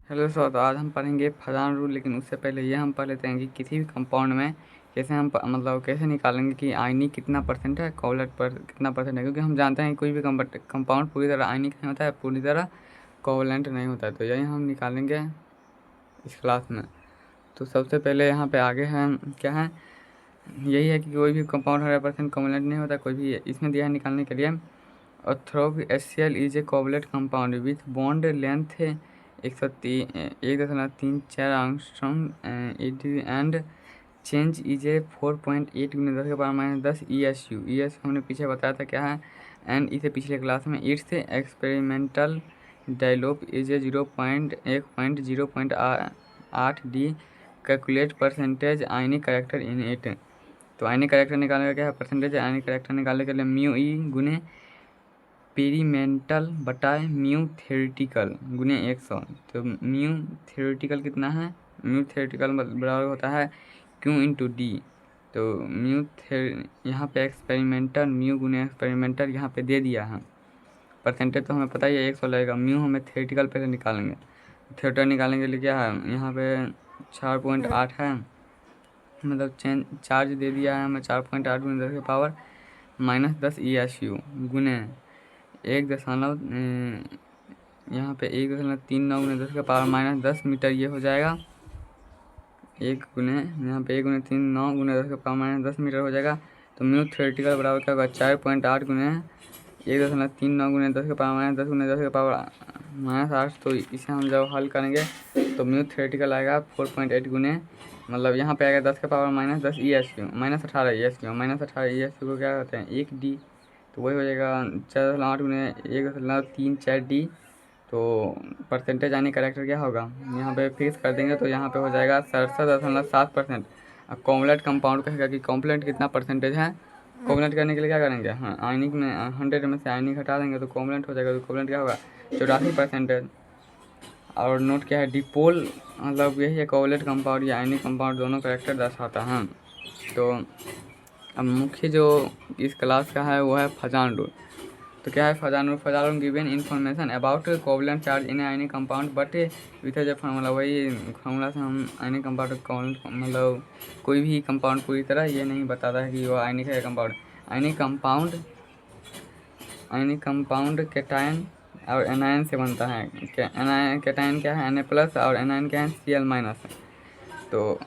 Hello sir, तो आज हम पढ़ेंगे फजान रूल। लेकिन उससे पहले ये हम पढ़ लेते हैं कि किसी भी कंपाउंड में कैसे हम मतलब कैसे निकालेंगे कि आयनिक कितना परसेंट है, कोवलेंट पर कितना परसेंट है। क्योंकि हम जानते हैं कि कोई भी कंपाउंड पूरी तरह आयनिक नहीं होता है, पूरी तरह कोवलेंट नहीं होता है। तो यही हम निकालेंगे इस क्लास में। तो सबसे पहले यहाँ पे आगे है क्या है, यही है कि कोई भी कंपाउंड 100% कोवलेंट नहीं होता। कोई भी इसमें दिया है निकालने के लिए। Ortho HCl is a covalent compound with bond length 1.34 angstrom and change is a 4.8 × 10⁻10 ESU। ESU हमने पीछे बताया था क्या है, एंड इसे पिछले क्लास में इट्स एक्सपेरिमेंटल डायलोप is a 0.8 D calculate percentage ionic character in it. तो आयनिक करेक्टर निकालने का क्या है, परसेंटेज आयनिक करेक्टर निकालने के लिए म्यू ई गुने पेरीमेंटल बटाए म्यू थ्योरेटिकल गुने 100। तो म्यू थ्योरेटिकल कितना है, म्यू थ्योरेटिकल बराबर होता है Q/D। तो यहाँ पे एक्सपेरिमेंटल म्यू गुने एक्सपेरिमेंटल यहाँ पे दे दिया है। परसेंटेज तो हमें पता ही है 100 लगेगा। म्यू हमें थ्योरेटिकल पहले निकालेंगे। थ्योरेटिकल निकालने के लिए क्या है, यहाँ पे 4.8 है, मतलब चार्ज दे दिया है हमें 4.8 × 10⁻−10 ESU गुने 1 यहाँ पे 1.39 × 10⁻−10 मीटर ये हो जाएगा। 1 गुने यहाँ पे 1 × 3 9 × 10⁻−10 मीटर हो जाएगा। तो म्यू थ्योरेटिकल बराबर क्या होगा, 4.8 गुने 1.39 × 10⁻10 तो इसे हम जब हल करेंगे तो म्यू थ्योरेटिकल आएगा 4.8 गुने, मतलब यहाँ पे आएगा 10⁻−10 ESU -18 ESU -18 ESU को क्या कहते हैं 1D। तो वही हो जाएगा 4.8 गुने 1.34 D। तो परसेंटेज आने करेक्टर क्या होगा, यहाँ पे फिक्स कर देंगे तो यहाँ पे हो जाएगा 67.7%। अब कोवलेंट कंपाउंड कहेगा कि कोवलेंट कितना परसेंटेज है। कोवलेंट करने के लिए क्या करेंगे, हाँ आयनिक में 100 में से आयनिक हटा देंगे तो कोवलेंट हो जाएगा। तो कोवलेंट क्या होगा 84%। और नोट क्या है, डिपोल मतलब यही है कोवलेंट कंपाउंड या आयनिक कंपाउंड दोनों करेक्टर दर्शाता है। तो अब मुख्य जो इस क्लास का है वो है फजान रूल। तो क्या है Fajans rule, Fajans rule given information about covalent charge in ionic compound but with जो फार्मूला, वही फार्मूला से हम आयनिक कंपाउंड मतलब कोई भी कंपाउंड पूरी तरह ये नहीं बताता है कि वो आयनिक है कंपाउंड। आयनिक कंपाउंड कैटायन और एनायन से बनता है। कैटायन क्या है Na+ और एनायन क्या है Cl-। तो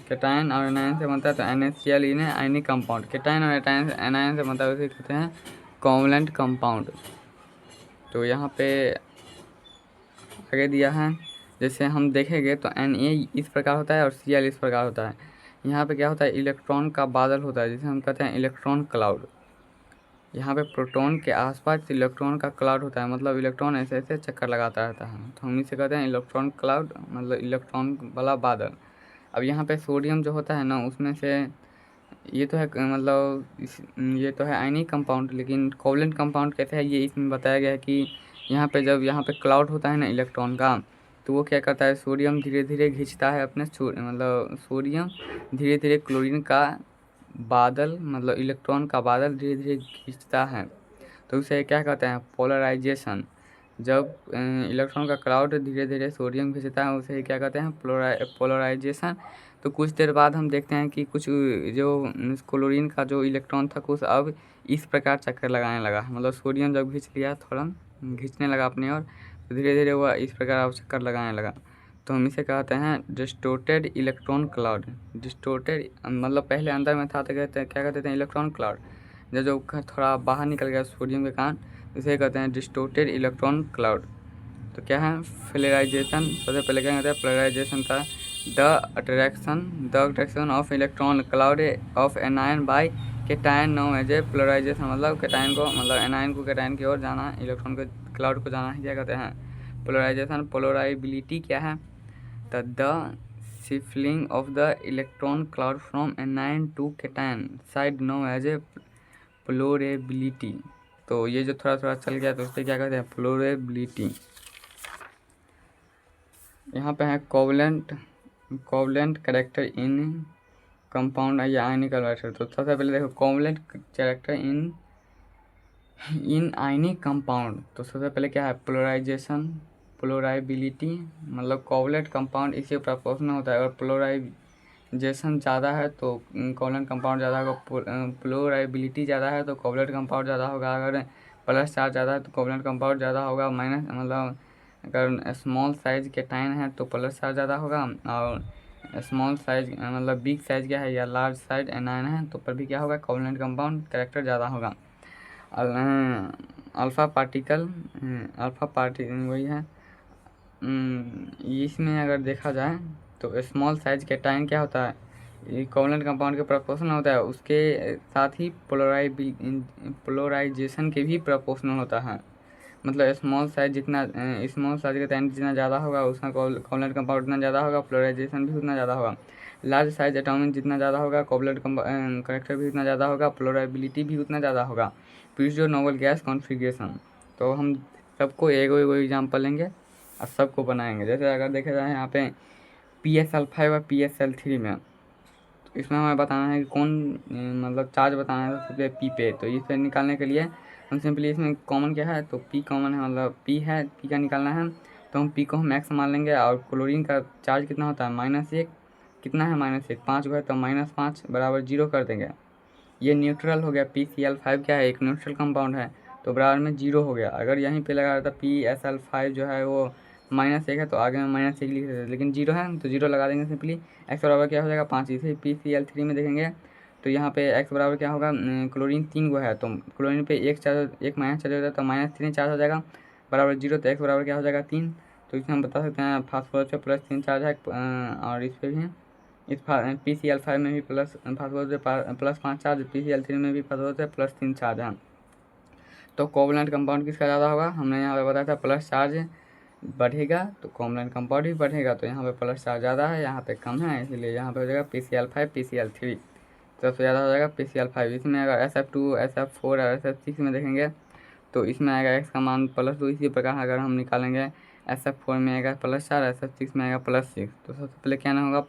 कैटायन और एनायन से बनता है तो NaCl इन आयनिक कंपाउंड। कैटायन और एनायन से बनता है उसे कहते हैं कोवलेंट कंपाउंड। तो यहाँ पे आगे दिया है, जैसे हम देखेंगे तो Na इस प्रकार होता है और Cl इस प्रकार होता है। यहाँ पे क्या होता है, इलेक्ट्रॉन का बादल होता है जिसे हम कहते हैं इलेक्ट्रॉन क्लाउड। यहाँ पे प्रोटॉन के आसपास इलेक्ट्रॉन का क्लाउड होता है, मतलब इलेक्ट्रॉन ऐसे ऐसे चक्कर लगाता रहता है। तो हम इसे कहते हैं इलेक्ट्रॉन क्लाउड, मतलब इलेक्ट्रॉन वाला बादल। अब यहाँ पे सोडियम जो होता है ना, उसमें से ये तो है मतलब ये तो है आयनिक कंपाउंड, लेकिन कोवलेंट कंपाउंड कैसे है ये इसमें बताया गया है कि यहाँ पे जब यहाँ पे क्लाउड होता है ना इलेक्ट्रॉन का, तो वो क्या करता है, सोडियम धीरे धीरे खींचता है अपने मतलब सोडियम धीरे धीरे क्लोरीन का बादल, मतलब इलेक्ट्रॉन का बादल धीरे धीरे खींचता है। तो उसे क्या कहते हैं, पोलराइजेशन। जब इलेक्ट्रॉन का क्लाउड धीरे धीरे सोडियम खींचता है उसे क्या कहते हैं, पोलराइजेशन। तो कुछ देर बाद हम देखते हैं कि कुछ जो क्लोरीन का जो इलेक्ट्रॉन था कुछ अब इस प्रकार चक्कर लगाने लगा, मतलब सोडियम जब खींच लिया थोड़ा खींचने लगा अपनी ओर, तो धीरे धीरे वह इस प्रकार अब चक्कर लगाने लगा। तो हम इसे कहते हैं डिस्टोर्टेड इलेक्ट्रॉन क्लाउड। डिस्टोर्टेड मतलब पहले अंदर में था तो कहते हैं क्या कहते थे इलेक्ट्रॉन क्लाउड, जब जो थोड़ा बाहर निकल गया सोडियम के कारण इसे कहते हैं डिस्टोर्टेड इलेक्ट्रॉन क्लाउड। तो क्या है फ्लेराइजेशन, सबसे पहले क्या कहते हैं फ्लेराइजेशन था the attraction of electron cloud of anion by cation now as a polarization. मतलब कैटायन को मतलब एनायन को कैटायन की ओर जाना, इलेक्ट्रॉन को क्लाउड को जाना है क्या कहते हैं पोलराइजेशन। पोलराइबिलिटी क्या है, the shifting of the electron cloud from anion to cation side now as a polarizability. तो ये जो थोड़ा थोड़ा चल गया तो उससे क्या कहते हैं पोलरेबिलिटी। यहाँ पे है कोवलेंट कैरेक्टर इन कंपाउंड या आयनिक कैरेक्टर। तो सबसे पहले देखो covalent character in ionic compound. तो सबसे पहले क्या है पोलराइजेशन पोलराइबिलिटी मतलब कोवलेंट कंपाउंड इसके प्रोपोर्शनल होता है। अगर पोलराइजेशन ज़्यादा है तो कोवलेंट कंपाउंड ज़्यादा होगा, पोलराइबिलिटी ज़्यादा है तो कोवलेंट कंपाउंड ज़्यादा होगा। अगर प्लस चार्ज ज़्यादा है तो कोवलेंट कंपाउंड ज़्यादा होगा। माइनस मतलब अगर स्मॉल साइज कैटायन है तो प्लस चार्ज ज़्यादा होगा, और स्मॉल साइज मतलब बिग साइज क्या है या लार्ज साइज एनायन है तो पर भी क्या होगा, कोवलेंट कंपाउंड कैरेक्टर ज़्यादा होगा। अल्फ़ा पार्टिकल वही है। इसमें अगर देखा जाए तो स्मॉल साइज कैटायन क्या होता है, ये कोवलेंट कंपाउंड के प्रोपोर्शनल होता है, उसके साथ ही पोलराइजेशन के भी प्रोपोर्शनल होता है। मतलब स्मॉल साइज का कैटायन जितना ज़्यादा होगा उसका कोवलेंट कंपाउंड उतना ज़्यादा होगा, पोलराइजेशन भी उतना ज़्यादा होगा। लार्ज साइज एटॉमिक जितना ज़्यादा होगा कोवलेंट कैरेक्टर भी उतना ज़्यादा होगा, पोलराइबिलिटी भी उतना ज़्यादा होगा। Produce your noble gas configuration. तो हम सबको एगो एग्जाम्पल लेंगे और सबको बनाएंगे। जैसे अगर देखा जाए यहाँ पे PsL5 और PsL3 में, तो इसमें हमें बताना है कि कौन मतलब चार्ज बताना है सबसे पी पे। तो इसे निकालने के लिए हम सिंपली इसमें कॉमन क्या है तो P कॉमन है, मतलब P है, P का निकालना है तो हम P को हम एक्स मान लेंगे। और क्लोरीन का चार्ज कितना होता है -1, कितना है -1, 5 है तो -5 बराबर 0 कर देंगे। ये न्यूट्रल हो गया, PCl5 क्या है एक न्यूट्रल कंपाउंड है तो बराबर में 0 हो गया। अगर यहीं पे लगा रहता PSL5 जो है वो -1 है तो आगे में -1 लिख देते, लेकिन 0 है तो 0 लगा देंगे सिंपली। x बराबर क्या हो जाएगा 5। इसे PCl3 में देखेंगे तो यहाँ पे x बराबर क्या होगा, क्लोरीन 3 गो है तो क्लोरीन पे एक माइनस चार्ज हो जाता है तो -3 चार्ज हो जाएगा बराबर 0। तो x बराबर क्या हो जाएगा 3। तो इसमें हम बता सकते हैं फास्फोरस पे +3 चार्ज है, और इस पर भी इस PCl5 में भी फास्फोरस पे +5 चार्ज, PCl3 में भी फास्फोरस पे +3 चार्ज है। तो कोवलेंट कंपाउंड किसका ज़्यादा होगा, हमने यहाँ पे बताया था प्लस चार्ज बढ़ेगा तो कोवलेंट कंपाउंड भी बढ़ेगा। तो यहाँ पे प्लस चार्ज ज़्यादा है, यहाँ पे कम है, इसलिए यहाँ पे हो जाएगा PCl5 PCl3 तो सबसे ज़्यादा हो जाएगा PCl5। इसमें अगर SF2 SF4 और SF6 में देखेंगे तो इसमें आएगा x का मान +2। इसी प्रकार अगर हम निकालेंगे SF4 में आएगा +4, SF6 में आएगा +6। तो सबसे पहले क्या ना होगा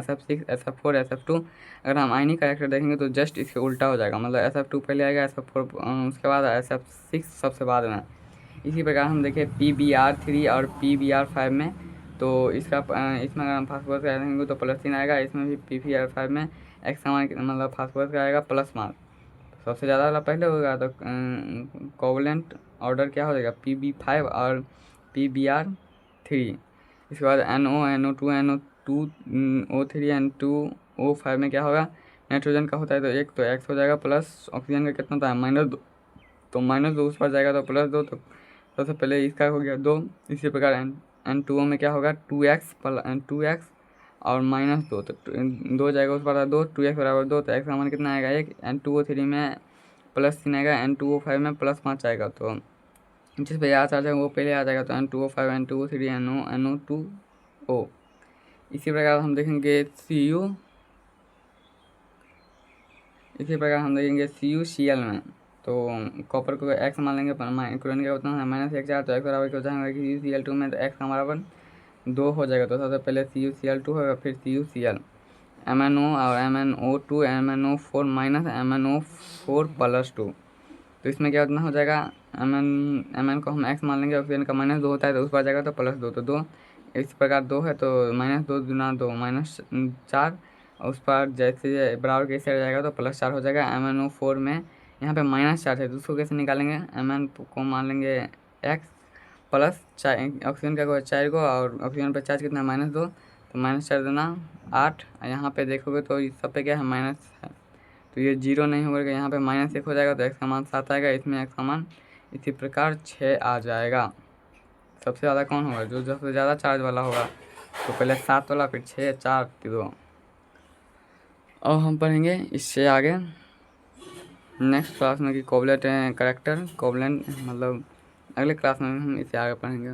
SF6 SF4 SF2। अगर हम आयनिक कैरेक्टर देखेंगे तो जस्ट इसके उल्टा हो जाएगा, मतलब SF2 पहले आएगा, SF4 उसके बाद, SF6 सबसे बाद में। इसी प्रकार हम देखें PBr3 और PBr5 में तो इसमें अगर हम फास्फोरस का देखेंगे तो +3 आएगा। इसमें भी PBr5 में x का मान मतलब फास्फोरस का आएगा +1। सबसे ज़्यादा वाला पहले होगा तो कोवलेंट ऑर्डर क्या हो जाएगा PB5 और PBr3। इसके बाद NO NO2 NO2 O3 N2O5 में क्या होगा, नाइट्रोजन का होता है तो 1 तो x हो जाएगा, प्लस ऑक्सीजन का कितना होता है -2 तो -2 उस पर जाएगा तो +2। तो सबसे पहले इसका हो गया 2। इसी प्रकार N2O में क्या होगा 2x और -2 तो 2 जाएगा उस पर 2, 2x बराबर 2 तो x का मान कितना आएगा 1। N2O3 में +3 आएगा, N2O5 में +5 आएगा। तो जिस पे ज़्यादा चार्ज है वो पहले आ जाएगा तो N2O5 N2O3 NO2O। इसी प्रकार हम देखेंगे CuCl में तो कॉपर को x मान लेंगे, क्लोरीन का उतना है -1 चार्ज तो x बराबर क्या हो जाएगा कि CuCl2 में तो x का बराबर 2 हो जाएगा। तो सबसे पहले CuCl2 होगा, फिर CuCl MnO और MnO2 MnO4 MnO4 +2। तो इसमें क्या उतना हो जाएगा Mn को हम x मान लेंगे, ऑक्सीजन का -2 होता है तो उस पर जाएगा तो +2 तो 2। इस प्रकार 2 है तो -2 गुना 2 -4 उस पर जैसे बराबर के साइड जाएगा तो +4 हो जाएगा। MnO4 में यहाँ पे -4 है तो उसको कैसे निकालेंगे, Mn को मान लेंगे x प्लस ऑक्सीजन का 4 को और ऑक्सीजन पर चार्ज कितना -2 तो -4 दूना 8। यहाँ पे देखोगे तो इस सब पे क्या है माइनस है तो ये 0 नहीं होगा, यहाँ पे -1 हो जाएगा तो x का मान 7 आएगा, इसमें x का मान इसी प्रकार 6 आ जाएगा। सबसे ज़्यादा कौन होगा, जो सबसे ज़्यादा चार्ज वाला होगा। तो पहले 7 वाला, फिर 6 4 2। और हम पढ़ेंगे इससे आगे नेक्स्ट क्लास में कि कोवलेंट कैरेक्टर, कोवलेंट मतलब अगले क्लास में हम इससे आगे पढ़ेंगे।